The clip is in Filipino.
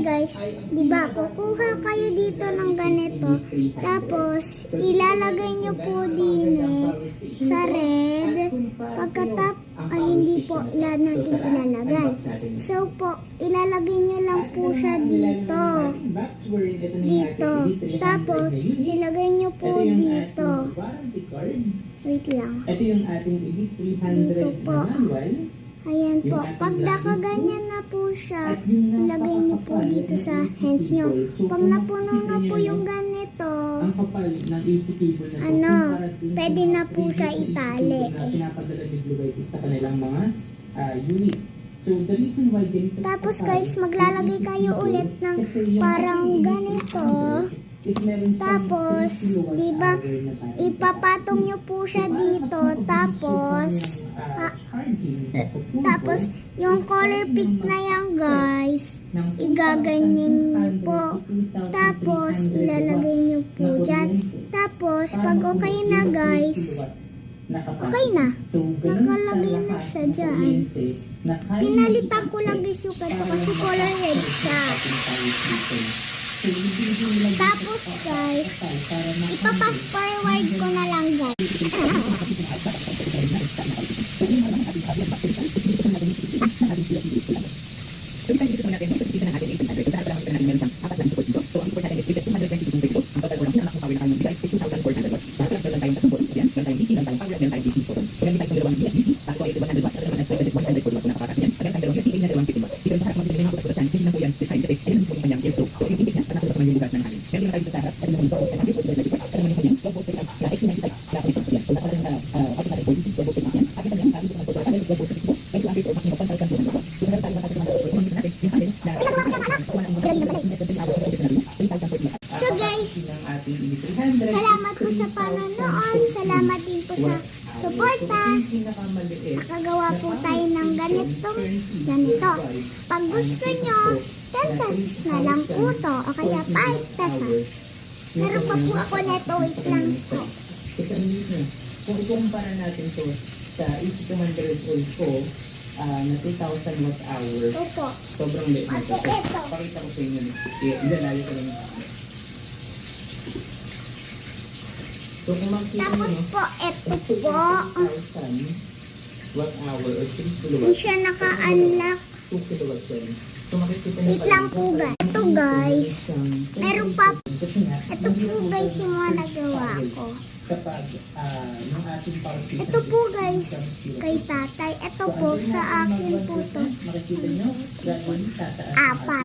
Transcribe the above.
guys, di ba, kukuha kayo dito ng ganito, tapos ilalagay nyo po din sa red, hindi po natin ilalagay. So po, ilalagay nyo lang po siya dito, tapos ilagay nyo po dito, wait lang, ito yung ating Elite 300 dito po. Ayan po, pag nakaganyan na po siya, ilagay niyo po dito sa hands niyo. Pag napuno na po yung ganito, pwede na po siya itali. Pinapadala ni Blue White sa kanilang mga unit. So the reason why ganito, tapos guys, maglalagay kayo ulit ng parang ganito. Tapos, di ba, ipapatong nyo po siya dito, tapos yung color pick na yan guys, igaganyan nyo po, tapos ilalagay nyo po dyan, tapos pag okay na guys, okay na, nakalagay na siya dyan. Pinalitan ko lang guys yung kanto kasi color red siya. Tapos guys, ipapass forward ko na lang guys. So guys, salamat po sa panonood, salamat din po sa suporta. Nakagawa po tayo ng ganito. Pag gusto nyo, 10 pesos na lang po to, o kaya 5 pesos. Meron pa po ako neto, wait lang po. Kung ikumpara natin to sa AC200 Ulco na 2,000 watt-hour, Opo. sobrang liit na ito. Pakita ko sa inyo. Ilalayo ko lang. So kung makikita nyo, Tapos po, eto po. 2,000 watt-hour or 3 kilowatts. Hindi siya naka-unlock. 2 kilowatts yan. So makikita nyo. Wait lang po guys. Ito guys. Meron pa. Ito po guys yung mga nagawa ko. Kapag yung ating power system, Ito po guys, kay tatay. Ito po sa akin po to. makikita nyo, gradually tataas. 4.